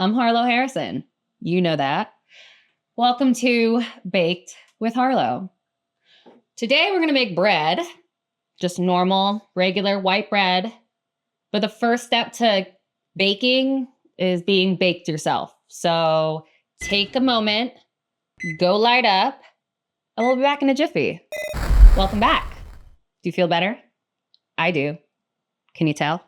I'm Harlow Harrison. You know that. Welcome to Baked with Harlow. Today we're going to make bread, just normal, regular white bread. But the first step to baking is being baked yourself. So take a moment, go light up, and we'll be back in a jiffy. Welcome back. Do you feel better? I do. Can you tell?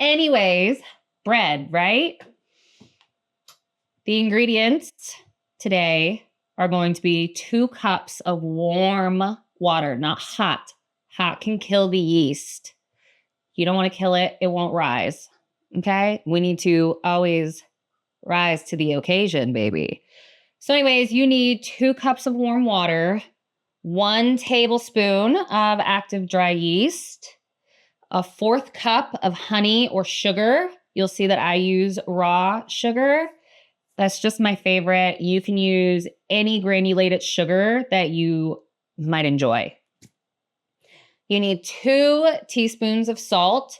Anyways, bread, right? The ingredients today are going to be 2 cups of warm water, not hot. Hot can kill the yeast. You don't want to kill it. It won't rise. Okay? We need to always rise to the occasion, baby. So anyways, you need 2 cups of warm water, 1 tablespoon of active dry yeast, a 1/4 cup of honey or sugar. You'll see that I use raw sugar. That's just my favorite. You can use any granulated sugar that you might enjoy. You need 2 teaspoons of salt.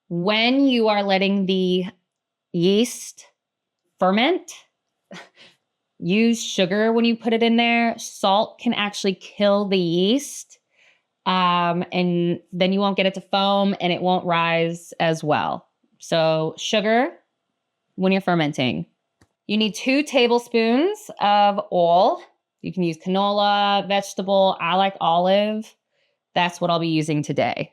When you are letting the yeast ferment, use sugar when you put it in there. Salt can actually kill the yeast. And then you won't get it to foam and it won't rise as well. So sugar when you're fermenting. You need 2 tablespoons of oil. You can use canola, vegetable. I like olive. That's what I'll be using today.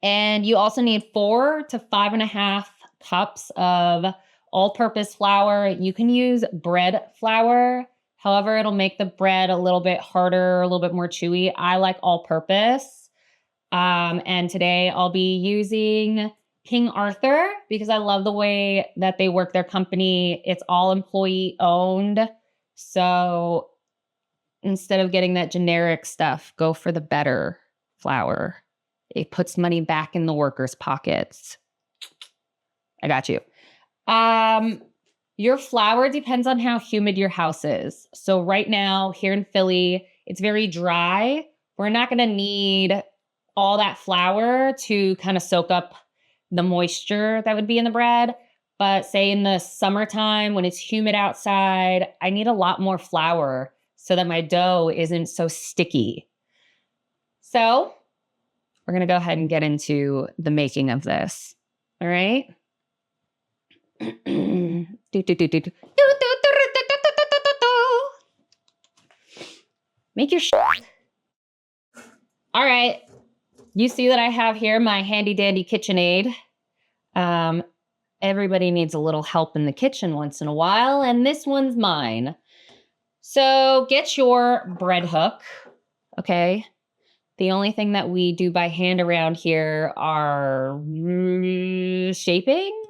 And you also need 4 to 5.5 cups of all-purpose flour. You can use bread flour. However, it'll make the bread a little bit harder, a little bit more chewy. I like all-purpose. And today I'll be using King Arthur because I love the way that they work their company. It's all employee owned. So instead of getting that generic stuff, go for the better flour. It puts money back in the workers' pockets. I got you. Your flour depends on how humid your house is. So right now here in Philly, it's very dry. We're not going to need all that flour to kind of soak up the moisture that would be in the bread. But say in the summertime when it's humid outside, I need a lot more flour so that my dough isn't so sticky. So we're going to go ahead and get into the making of this. All right. Make your All right. You see that I have here my handy dandy KitchenAid. Everybody needs a little help in the kitchen once in a while, and this one's mine. So get your bread hook, okay? The only thing that we do by hand around here are shaping.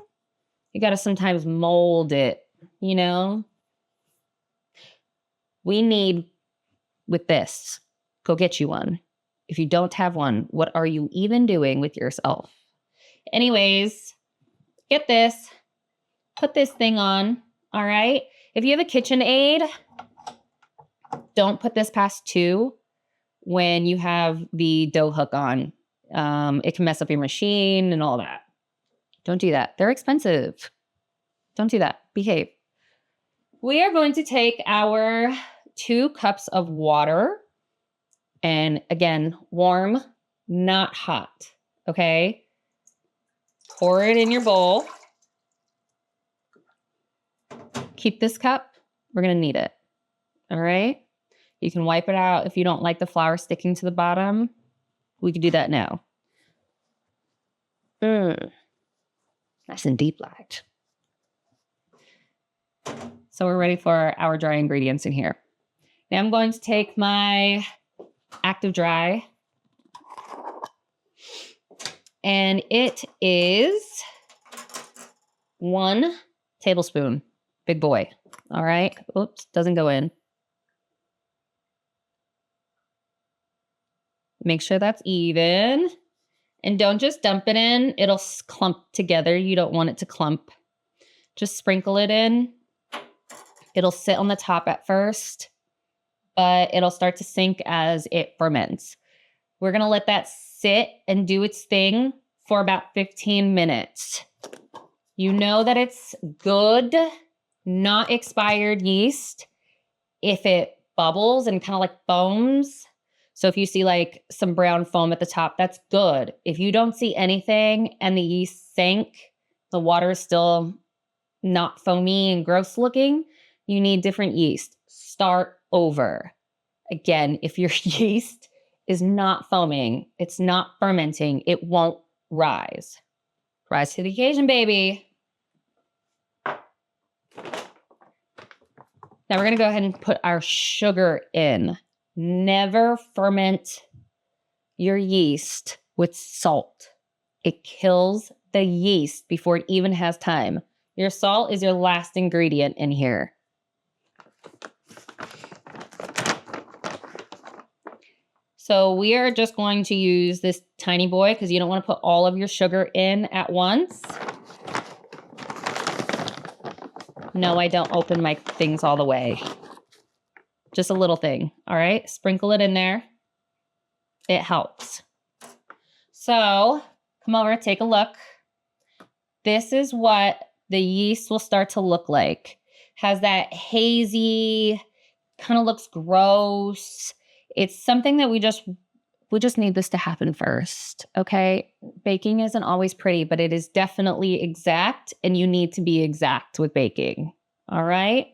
You got to sometimes mold it, you know? We need, with this, go get you one. If you don't have one, what are you even doing with yourself? Anyways, get this. Put this thing on, all right? If you have a KitchenAid, don't put this past 2 when you have the dough hook on. It can mess up your machine and all that. Don't do that. They're expensive. Don't do that. Behave. We are going to take our 2 cups of water. And again, warm, not hot. Okay? Pour it in your bowl. Keep this cup. We're going to need it. All right? You can wipe it out if you don't like the flour sticking to the bottom. We can do that now. Nice and deep light. So we're ready for our dry ingredients in here. Now I'm going to take my active dry. And it is 1 tablespoon. Big boy. All right. Oops, doesn't go in. Make sure that's even. And don't just dump it in. It'll clump together. You don't want it to clump. Just sprinkle it in. It'll sit on the top at first, but it'll start to sink as it ferments. We're going to let that sit and do its thing for about 15 minutes. You know that it's good, not expired yeast if it bubbles and kind of like foams. So if you see like some brown foam at the top, that's good. If you don't see anything and the yeast sank, the water is still not foamy and gross looking, you need different yeast. Start over. Again, if your yeast is not foaming, it's not fermenting, it won't rise. Rise to the occasion, baby. Now we're going to go ahead and put our sugar in. Never ferment your yeast with salt. It kills the yeast before it even has time. Your salt is your last ingredient in here. So we are just going to use this tiny boy because you don't want to put all of your sugar in at once. No, I don't open my things all the way. Just a little thing, all right? Sprinkle it in there. It helps. So come over, take a look. This is what the yeast will start to look like. Has that hazy, kind of looks gross. It's something that we just need this to happen first, okay? Baking isn't always pretty, but it is definitely exact, and you need to be exact with baking, all right?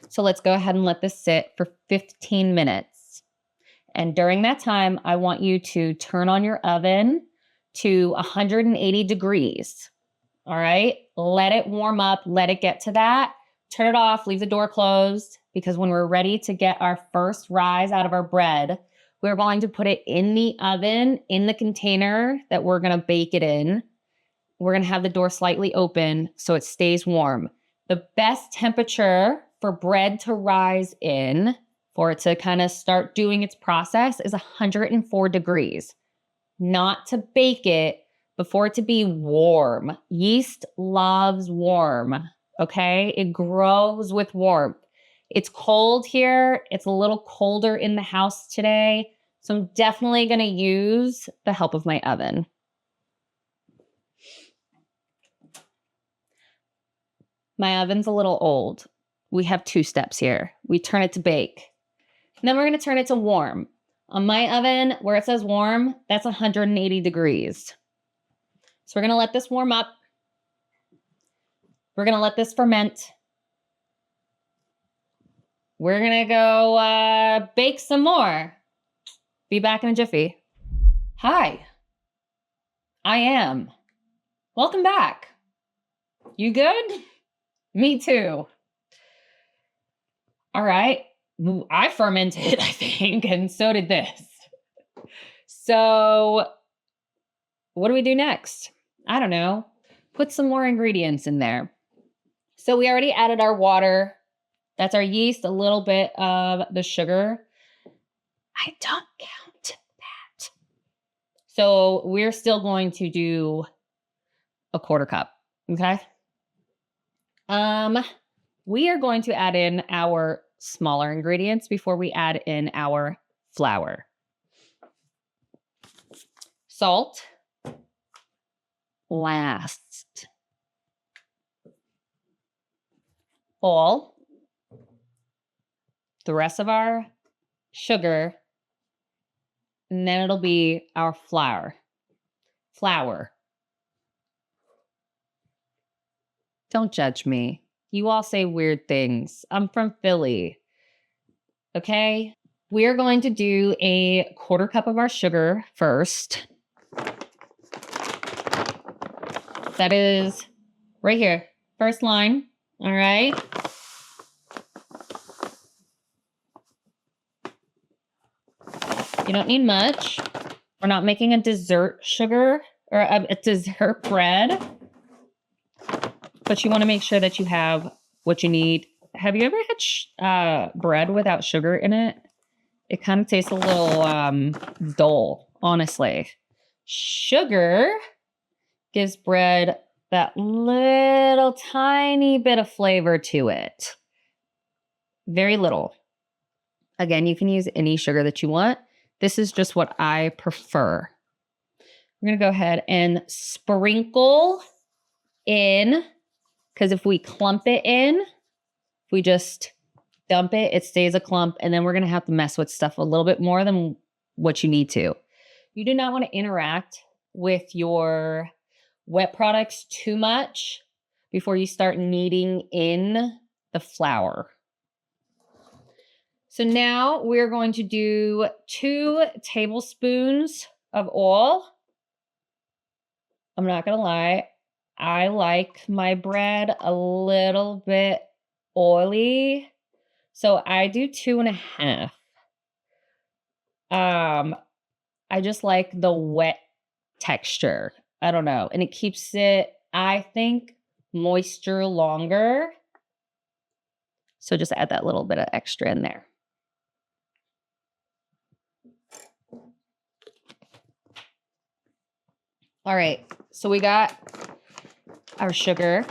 So let's go ahead and let this sit for 15 minutes. And during that time, I want you to turn on your oven to 180 degrees, all right? Let it warm up, let it get to that. Turn it off, leave the door closed, because when we're ready to get our first rise out of our bread, we're going to put it in the oven, in the container that we're gonna bake it in. We're gonna have the door slightly open so it stays warm. The best temperature for bread to rise in, for it to kind of start doing its process, is 104 degrees. Not to bake it, but for it to be warm. Yeast loves warm, okay? It grows with warmth. It's cold here. It's a little colder in the house today. So I'm definitely going to use the help of my oven. My oven's a little old. We have 2 steps here. We turn it to bake. And then we're going to turn it to warm. On my oven, where it says warm, that's 180 degrees. So we're going to let this warm up. We're going to let this ferment. We're going to go bake some more. Be back in a jiffy. Hi. I am. Welcome back. You good? Me too. All right. I fermented, I think, and so did this. So what do we do next? I don't know. Put some more ingredients in there. So we already added our water. That's our yeast, a little bit of the sugar. I don't count that. So we're still going to do a 1/4 cup, okay? We are going to add in our smaller ingredients before we add in our flour. Salt. Last. All. The rest of our sugar. And then it'll be our flour. Flour. Don't judge me. You all say weird things. I'm from Philly. Okay? We're going to do a 1/4 cup of our sugar first. That is right here. First line. All right? You don't need much. We're not making a dessert sugar or a dessert bread. But you want to make sure that you have what you need. Have you ever had bread without sugar in it? It kind of tastes a little dull, honestly. Sugar gives bread that little tiny bit of flavor to it. Very little. Again, you can use any sugar that you want. This is just what I prefer. we're gonna go ahead and sprinkle in, because if we clump it in, if we just dump it, it stays a clump, and then we're gonna have to mess with stuff a little bit more than what you need to. You do not want to interact with your wet products too much before you start kneading in the flour. So now we're going to do 2 tablespoons of oil. I'm not gonna lie, I like my bread a little bit oily, so I do 2.5. I just like the wet texture. I don't know. And it keeps it, I think, moisture longer. So just add that little bit of extra in there. All right. So we got our sugar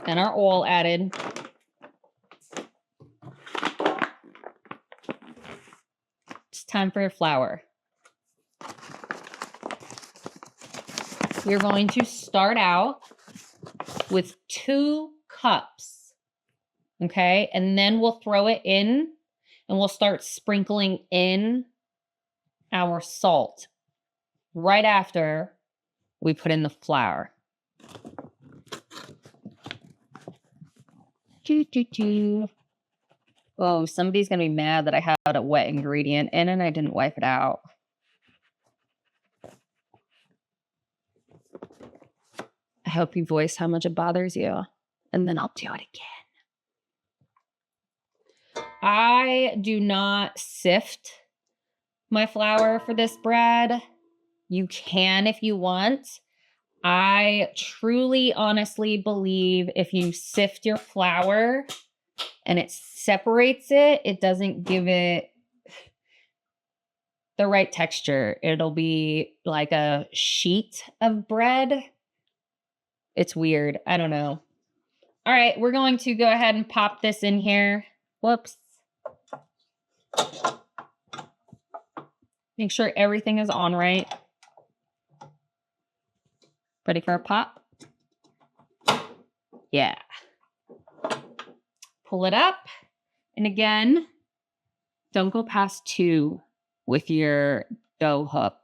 and our oil added. It's time for your flour. We're going to start out with 2 cups, okay? And then we'll throw it in and we'll start sprinkling in our salt right after we put in the flour. Oh, somebody's gonna be mad that I had a wet ingredient in and I didn't wipe it out. I hope you voice how much it bothers you, and then I'll do it again. I do not sift my flour for this bread. You can if you want. I truly, honestly believe if you sift your flour and it separates it, it doesn't give it the right texture. It'll be like a sheet of bread. It's weird. I don't know. All right, we're going to go ahead and pop this in here. Whoops. Make sure everything is on right. Ready for a pop? Yeah. Pull it up. And again, don't go past 2 with your dough hook.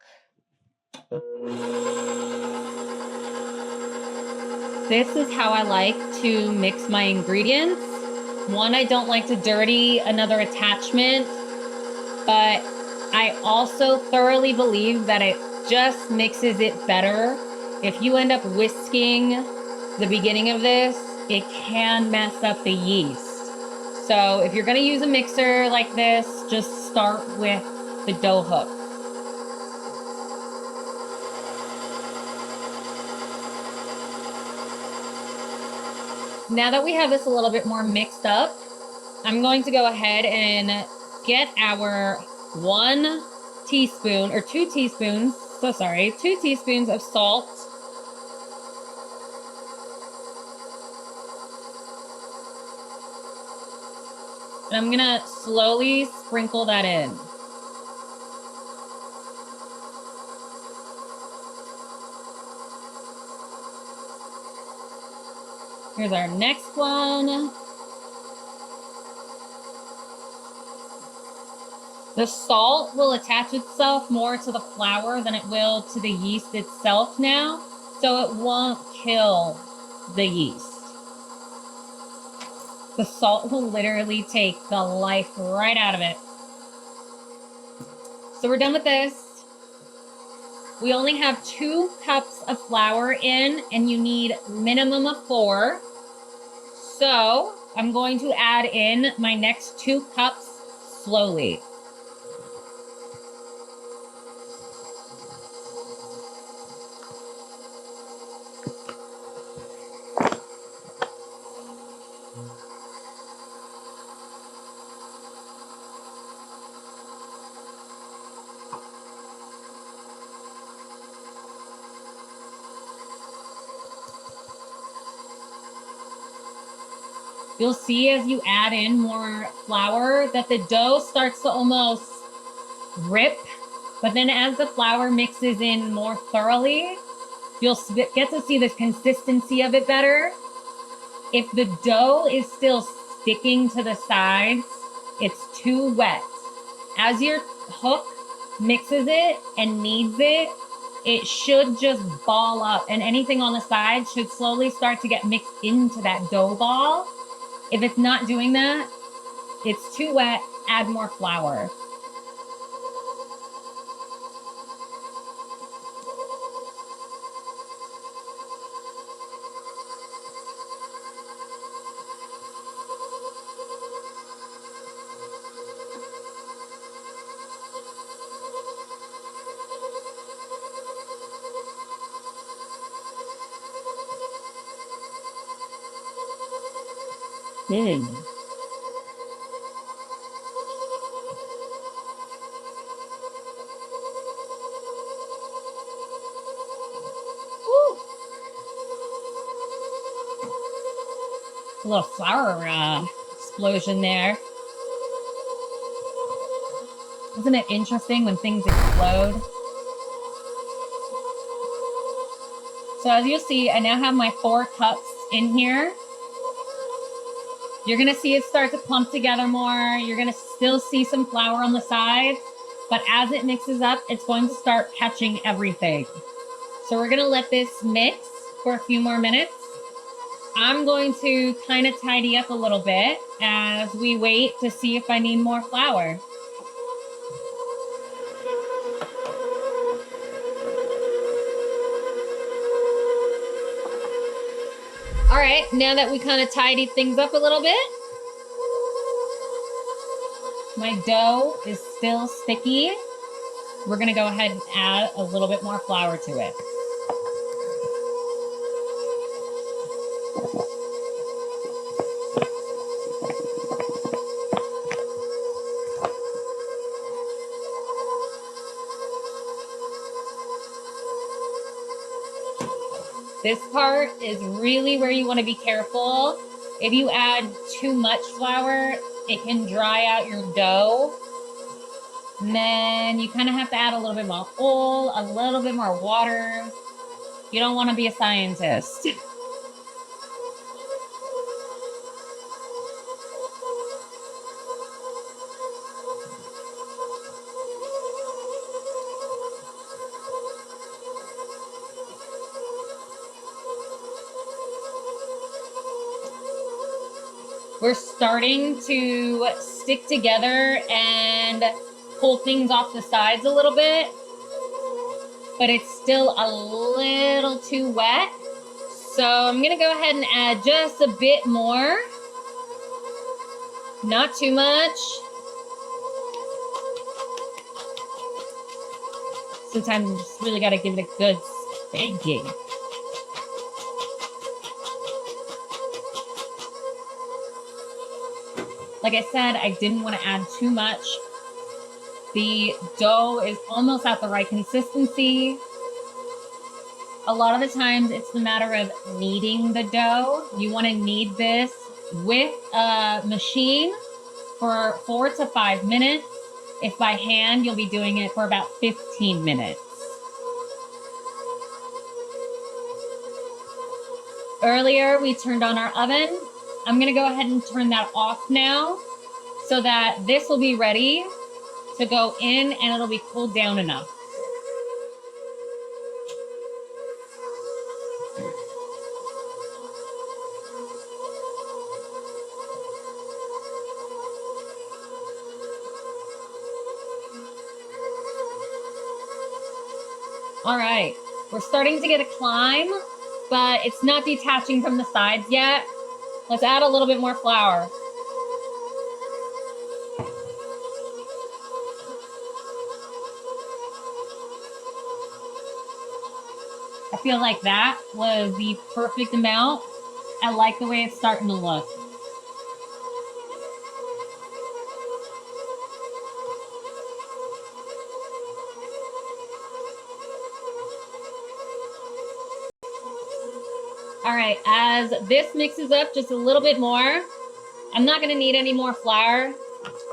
This is how I like to mix my ingredients. One, I don't like to dirty another attachment, but I also thoroughly believe that it just mixes it better. If you end up whisking the beginning of this, it can mess up the yeast. So if you're gonna use a mixer like this, just start with the dough hook. Now that we have this a little bit more mixed up, I'm going to go ahead and get our 1 teaspoon or 2 teaspoons, 2 teaspoons of salt. And I'm gonna slowly sprinkle that in. Here's our next one. The salt will attach itself more to the flour than it will to the yeast itself now, so it won't kill the yeast. The salt will literally take the life right out of it. So we're done with this. We only have 2 cups of flour in, and you need minimum of 4. So I'm going to add in my next 2 cups slowly. You'll see as you add in more flour that the dough starts to almost rip But then as the flour mixes in more thoroughly, you'll get to see the consistency of it better. If the dough is still sticking to the sides, it's too wet. As your hook mixes it and kneads it, it should just ball up, and anything on the side should slowly start to get mixed into that dough ball. If it's not doing that, it's too wet, add more flour. Ooh. A little flour explosion there. Isn't it interesting when things explode? So as you'll see, I now have my 4 cups in here. You're gonna see it start to clump together more. You're gonna still see some flour on the side, but as it mixes up, it's going to start catching everything. So we're gonna let this mix for a few more minutes. I'm going to kind of tidy up a little bit as we wait to see if I need more flour. All right, now that we kind of tidied things up a little bit, my dough is still sticky. We're gonna go ahead and add a little bit more flour to it. This part is really where you want to be careful. If you add too much flour, it can dry out your dough. And then you kind of have to add a little bit more oil, a little bit more water. You don't want to be a scientist. We're starting to stick together and pull things off the sides a little bit, but it's still a little too wet. So I'm gonna go ahead and add just a bit more, not too much. Sometimes you just really gotta give it a good spanking. Like I said, I didn't want to add too much. The dough is almost at the right consistency. A lot of the times it's the matter of kneading the dough. You want to knead this with a machine for 4 to 5 minutes. If by hand, you'll be doing it for about 15 minutes. Earlier, we turned on our oven. I'm gonna go ahead and turn that off now so that this will be ready to go in and it'll be cooled down enough. All right, we're starting to get a climb, but it's not detaching from the sides yet. Let's add a little bit more flour. I feel like that was the perfect amount. I like the way it's starting to look. All right, as this mixes up just a little bit more, I'm not gonna need any more flour.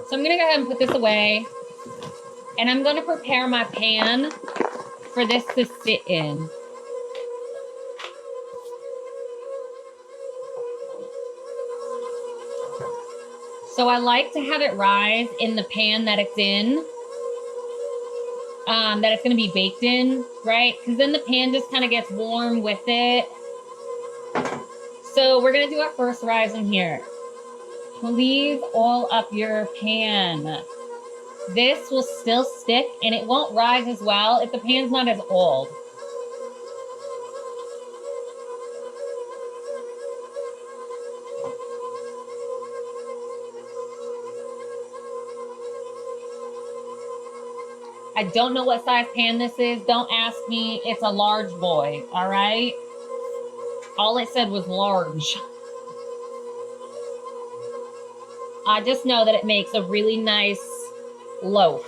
So I'm gonna go ahead and put this away. And I'm going to prepare my pan for this to sit in. So I like to have it rise in the pan that it's in, that it's going to be baked in, right? Because then the pan just kind of gets warm with it. So we're going to do our first rise in here. Please oil up your pan. This will still stick and it won't rise as well if the pan's not as oiled. I don't know what size pan this is. Don't ask me. It's a large boy, all right? All it said was large. I just know that it makes a really nice loaf.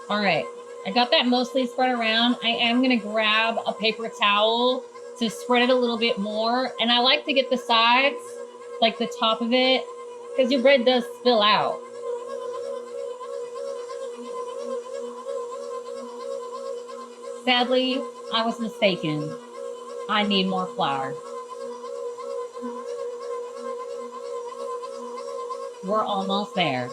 All right, I got that mostly spread around. I am gonna grab a paper towel to spread it a little bit more. And I like to get the sides, like the top of it, because your bread does spill out. Sadly, I was mistaken. I need more flour. We're almost there.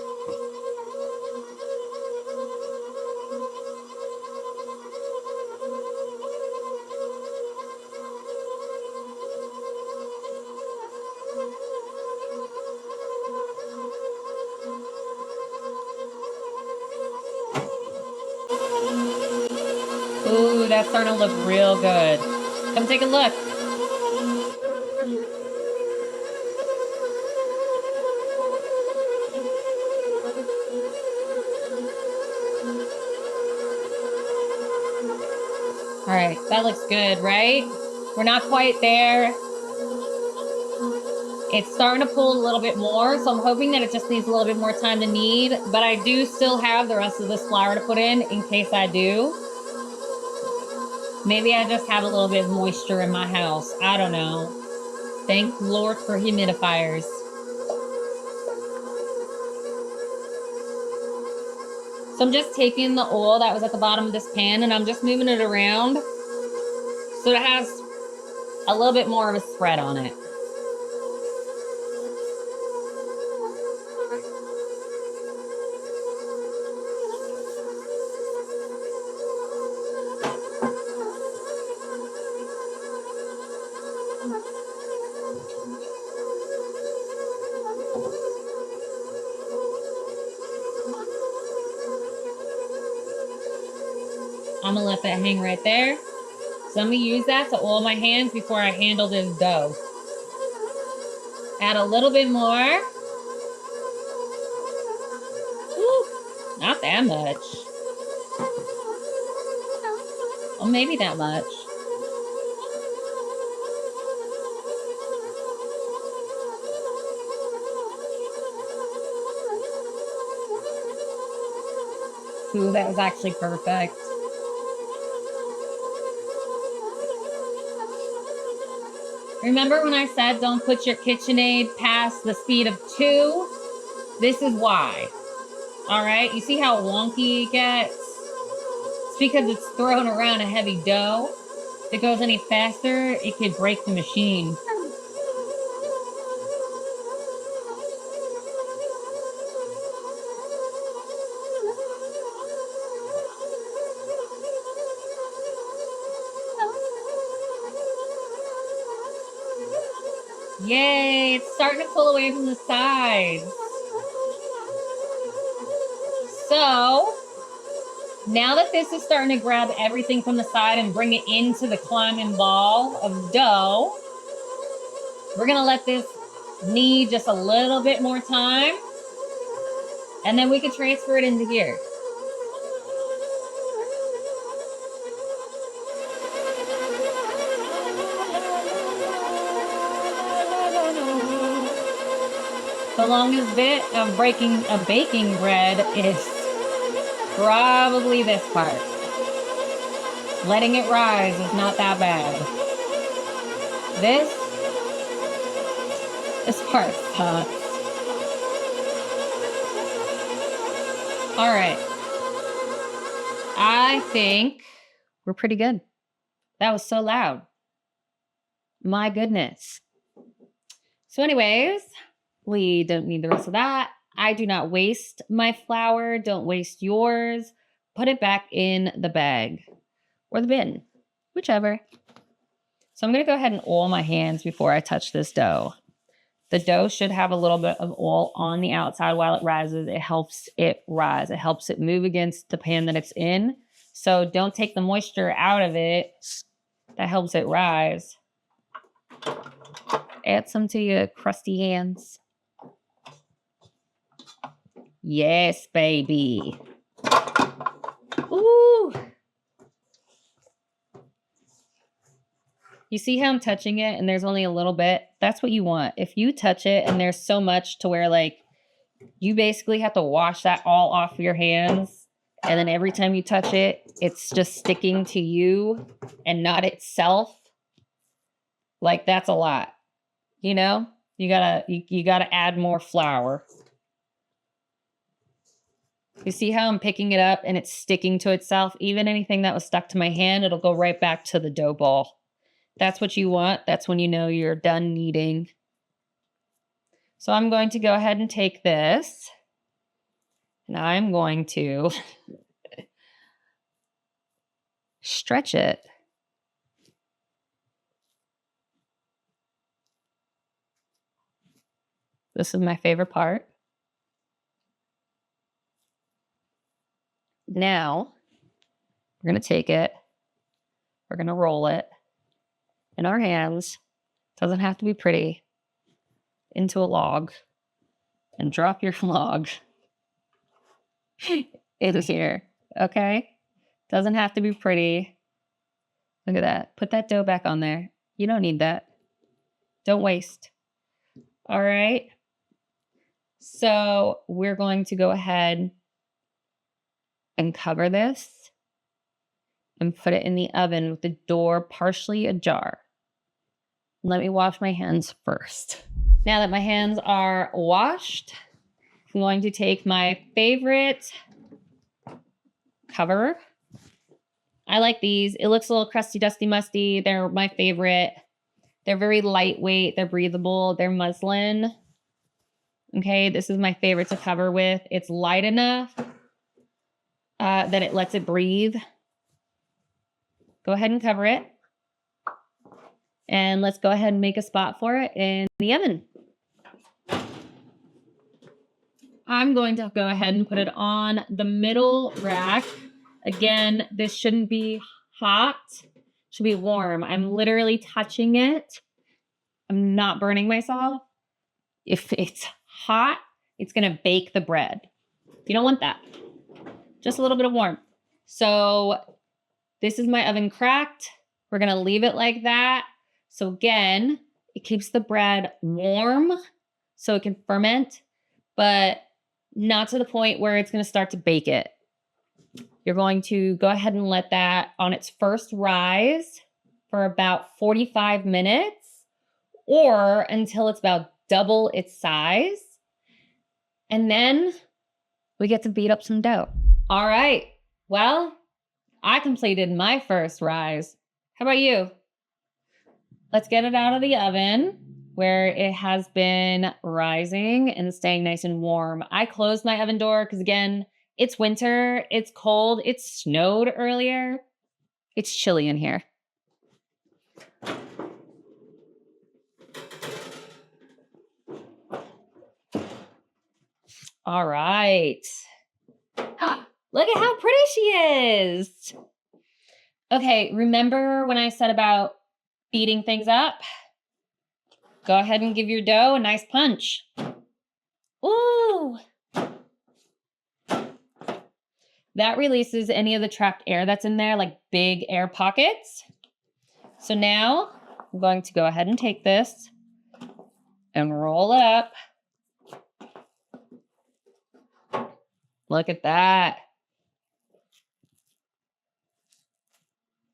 Ooh, that's starting to look real good. Come take a look. All right, that looks good, right? We're not quite there. It's starting to pull a little bit more, so I'm hoping that it just needs a little bit more time to knead, but I do still have the rest of this flour to put in case I do. Maybe I just have a little bit of moisture in my house. I don't know. Thank Lord for humidifiers. So I'm just taking the oil that was at the bottom of this pan and I'm just moving it around so it has a little bit more of a spread on it. I'm gonna let that hang right there. So I'm gonna use that to oil my hands before I handle this dough. Add a little bit more. Woo, not that much. Or maybe that much. Ooh, that was actually perfect. Remember when I said don't put your KitchenAid past the speed of 2? This is why. All right, you see how wonky it gets? It's because it's throwing around a heavy dough. If it goes any faster, it could break the machine. Yay, it's starting to pull away from the sides. So, now that this is starting to grab everything from the side and bring it into the climbing ball of dough, we're gonna let this knead just a little bit more time, and then we can transfer it into here. The longest bit of breaking a baking bread is probably this part. Letting it rise is not that bad. This part sucks. All right. I think we're pretty good. That was so loud. My goodness. So anyways, we don't need the rest of that. I do not waste my flour. Don't waste yours. Put it back in the bag or the bin, whichever. So I'm going to go ahead and oil my hands before I touch this dough. The dough should have a little bit of oil on the outside while it rises. It helps it rise. It helps it move against the pan that it's in. So don't take the moisture out of it. That helps it rise. Add some to your crusty hands. Yes, baby. Ooh. You see how I'm touching it and there's only a little bit? That's what you want. If you touch it and there's so much to where like you basically have to wash that all off your hands, and then every time you touch it, it's just sticking to you and not itself. Like that's a lot. You know? You gotta add more flour. You see how I'm picking it up and it's sticking to itself? Even anything that was stuck to my hand, it'll go right back to the dough ball. That's what you want. That's when you know you're done kneading. So I'm going to go ahead and take this and I'm going to stretch it. This is my favorite part. Now, we're going to take it. We're going to roll it in our hands. Doesn't have to be pretty. Into a log. And drop your log in here. Okay? Doesn't have to be pretty. Look at that. Put that dough back on there. You don't need that. Don't waste. All right. So we're going to go ahead and cover this and put it in the oven with the door partially ajar. Let me wash my hands first. Now that my hands are washed, I'm going to take my favorite cover. I like these. It looks a little crusty, dusty, musty. They're my favorite. They're very lightweight. They're breathable. They're muslin. Okay, this is my favorite to cover with. It's light enough that it lets it breathe. Go ahead and cover it. And let's go ahead and make a spot for it in the oven. I'm going to go ahead and put it on the middle rack. Again, this shouldn't be hot. It should be warm. I'm literally touching it. I'm not burning myself. If it's hot, it's going to bake the bread. You don't want that. Just a little bit of warmth. So this is my oven cracked. We're going to leave it like that. So again, it keeps the bread warm so it can ferment, but not to the point where it's going to start to bake it. You're going to go ahead and let that on its first rise for about 45 minutes or until it's about double its size. And then we get to beat up some dough. All right. Well, I completed my first rise. How about you? Let's get it out of the oven where it has been rising and staying nice and warm. I closed my oven door because, again, it's winter, it's cold, it snowed earlier. It's chilly in here. All right. Look at how pretty she is. Okay, remember when I said about beating things up? Go ahead and give your dough a nice punch. Ooh. That releases any of the trapped air that's in there, like big air pockets. So now I'm going to go ahead and take this and roll it up Look at that.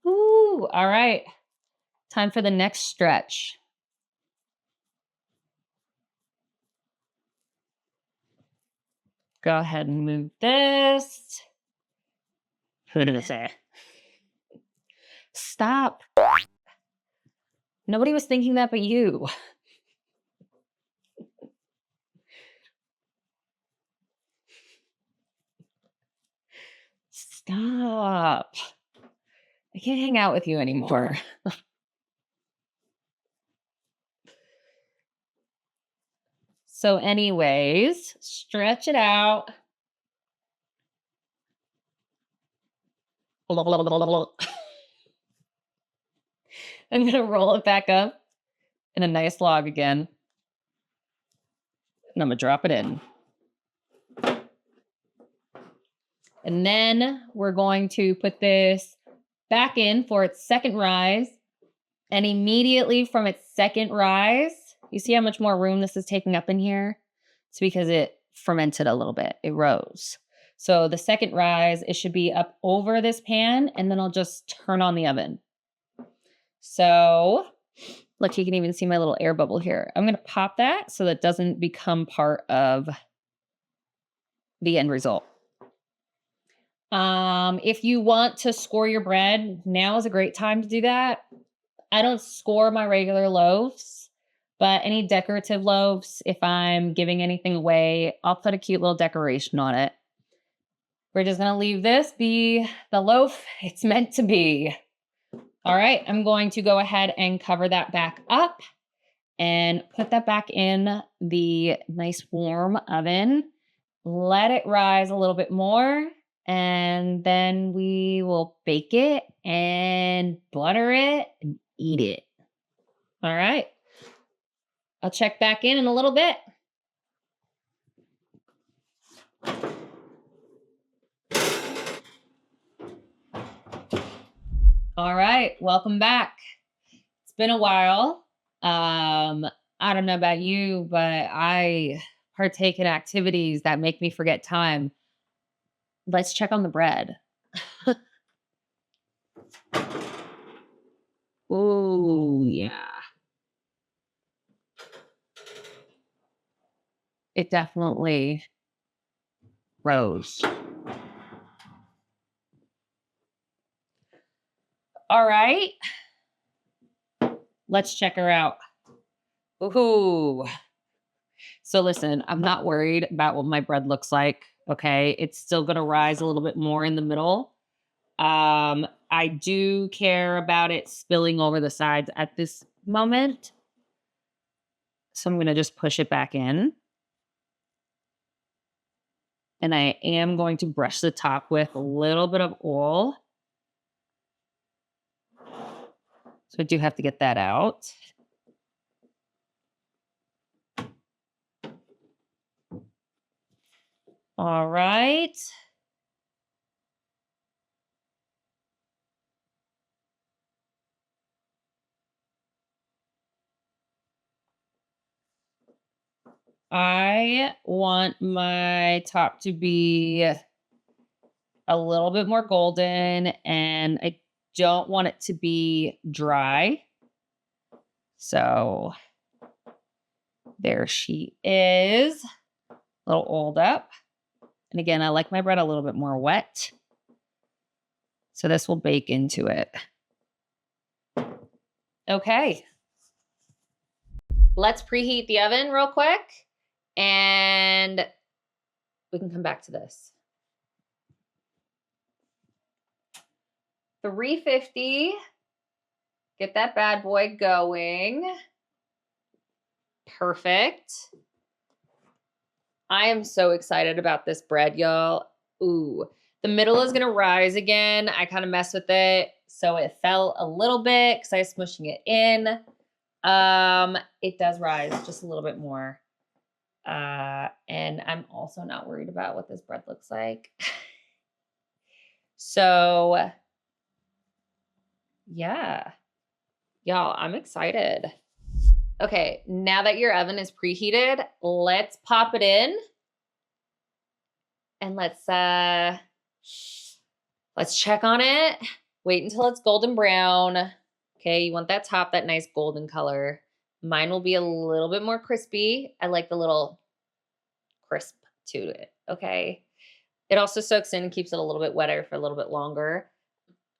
Ooh, all right. Time for the next stretch. Go ahead and move this. Who did I say? Stop. Nobody was thinking that but you. Stop. I can't hang out with you anymore. So anyways, stretch it out. I'm going to roll it back up in a nice log again. And I'm going to drop it in. And then we're going to put this back in for its second rise. And immediately from its second rise, you see how much more room this is taking up in here? It's because it fermented a little bit. It rose. So the second rise, it should be up over this pan, and then I'll just turn on the oven. So look, you can even see my little air bubble here. I'm going to pop that so that it doesn't become part of the end result. If you want to score your bread, now is a great time to do that. I don't score my regular loaves, but any decorative loaves, if I'm giving anything away, I'll put a cute little decoration on it. We're just going to leave this be the loaf it's meant to be. All right, I'm going to go ahead and cover that back up and put that back in the nice warm oven. Let it rise a little bit more, and then we will bake it and butter it and eat it. All right. I'll check back in a little bit. All right, welcome back. It's been a while. I don't know about you, but I partake in activities that make me forget time. Let's check on the bread. Oh, yeah. It definitely rose. All right. Let's check her out. Ooh. So listen, I'm not worried about what my bread looks like. Okay. It's still going to rise a little bit more in the middle. I do care about it spilling over the sides at this moment. So I'm going to just push it back in. And I am going to brush the top with a little bit of oil. So I do have to get that out. All right. I want my top to be a little bit more golden, and I don't want it to be dry. So there she is, a little oiled up. And again, I like my bread a little bit more wet. So this will bake into it. Okay. Let's preheat the oven real quick, and we can come back to this. 350. Get that bad boy going. Perfect. I am so excited about this bread, y'all. Ooh, the middle is going to rise again. I kind of messed with it, so it fell a little bit because I was smushing it in. It does rise just a little bit more. And I'm also not worried about what this bread looks like. So, yeah. Y'all, I'm excited. Okay, now that your oven is preheated, let's pop it in. And let's check on it. Wait until it's golden brown. Okay, you want that top, that nice golden color. Mine will be a little bit more crispy. I like the little crisp to it, okay? It also soaks in and keeps it a little bit wetter for a little bit longer.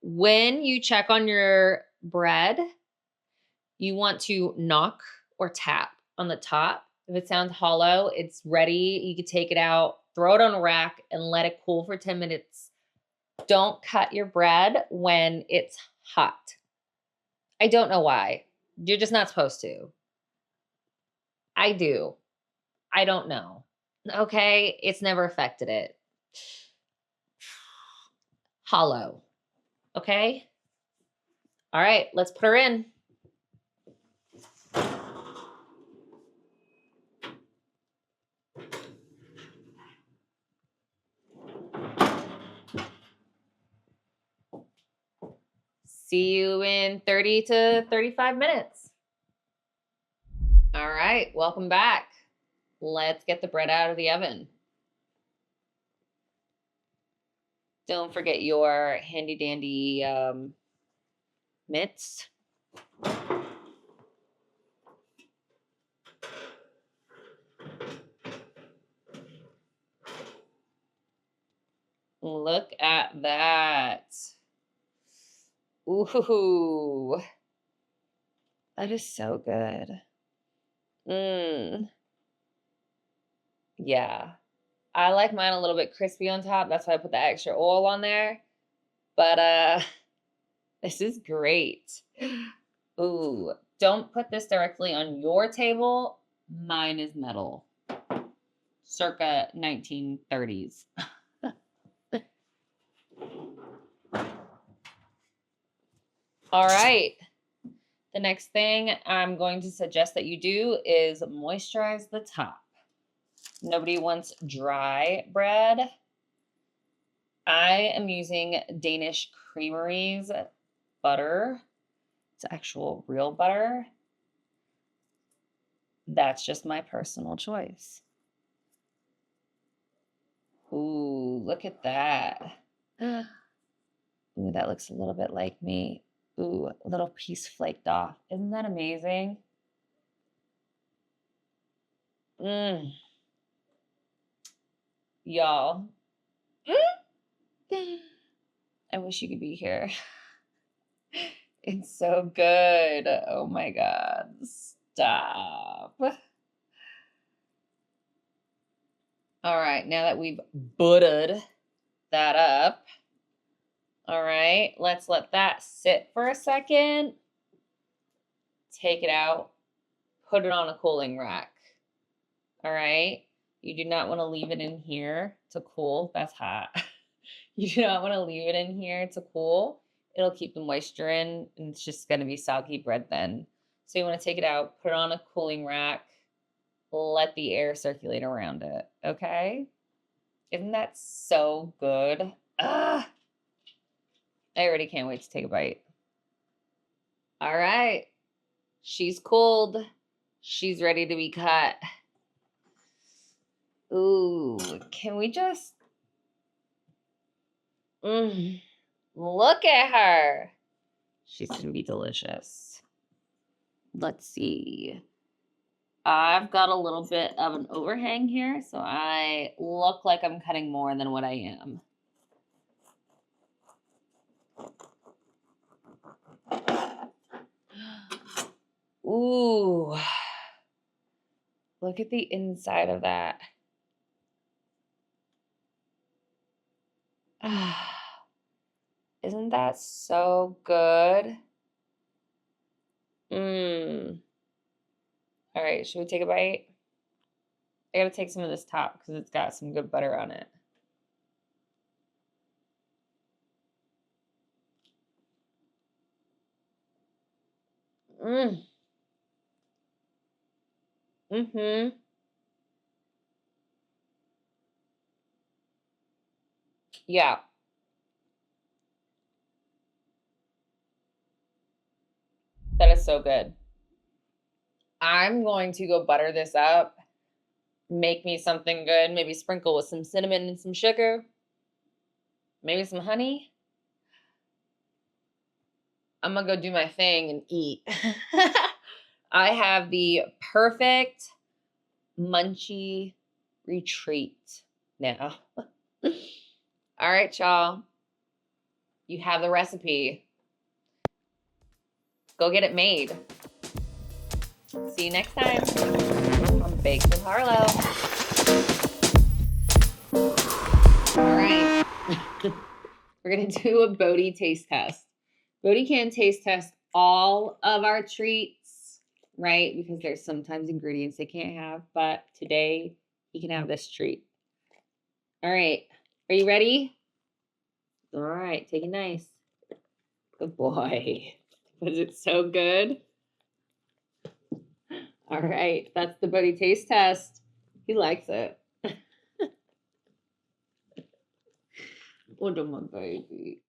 When you check on your bread, you want to knock or tap on the top. If it sounds hollow, it's ready. You can take it out, throw it on a rack, and let it cool for 10 minutes. Don't cut your bread when it's hot. I don't know why. You're just not supposed to. I do. I don't know. Okay, it's never affected it. Hollow. Okay? All right, let's put her in. See you in 30 to 35 minutes. All right, welcome back. Let's get the bread out of the oven. Don't forget your handy dandy mitts. Look at that. Ooh, that is so good. Yeah. I like mine a little bit crispy on top. That's why I put the extra oil on there. But this is great. Ooh, don't put this directly on your table. Mine is metal. Circa 1930s. All right. The next thing I'm going to suggest that you do is moisturize the top. Nobody wants dry bread. I am using Danish Creamery's butter. It's actual real butter. That's just my personal choice. Ooh, look at that. Ooh, that looks a little bit like me. Ooh, a little piece flaked off. Isn't that amazing? Y'all. I wish you could be here. It's so good. Oh my God. Stop. All right, now that we've buttered that up, all right, let's let that sit for a second. Take it out, put it on a cooling rack. All right, you do not want to leave it in here to cool. That's hot. You do not want to leave it in here to cool. It'll keep the moisture in, and it's just going to be soggy bread then. So you want to take it out, put it on a cooling rack, let the air circulate around it, okay? Isn't that so good? I already can't wait to take a bite. All right. She's cooled. She's ready to be cut. Ooh, can we just... look at her. She's going to be delicious. Let's see. I've got a little bit of an overhang here, so I look like I'm cutting more than what I am. Ooh. Look at the inside of that. Isn't that so good? All right, should we take a bite? I gotta take some of this top because it's got some good butter on it. Yeah. That is so good. I'm going to go butter this up make me something good. Maybe sprinkle with some cinnamon and some sugar. Maybe some honey. I'm gonna go do my thing and eat. I have the perfect munchy retreat now. All right, y'all. You have the recipe. Go get it made. See you next time on Baked with Harlow. All right. We're going to do a Bodhi taste test. Bodhi can taste test all of our treats, right? Because there's sometimes ingredients they can't have, but today he can have this treat. All right. Are you ready? All right. Take it nice. Good boy. Was it so good? All right. That's the Bodhi taste test. He likes it. Oh, my baby.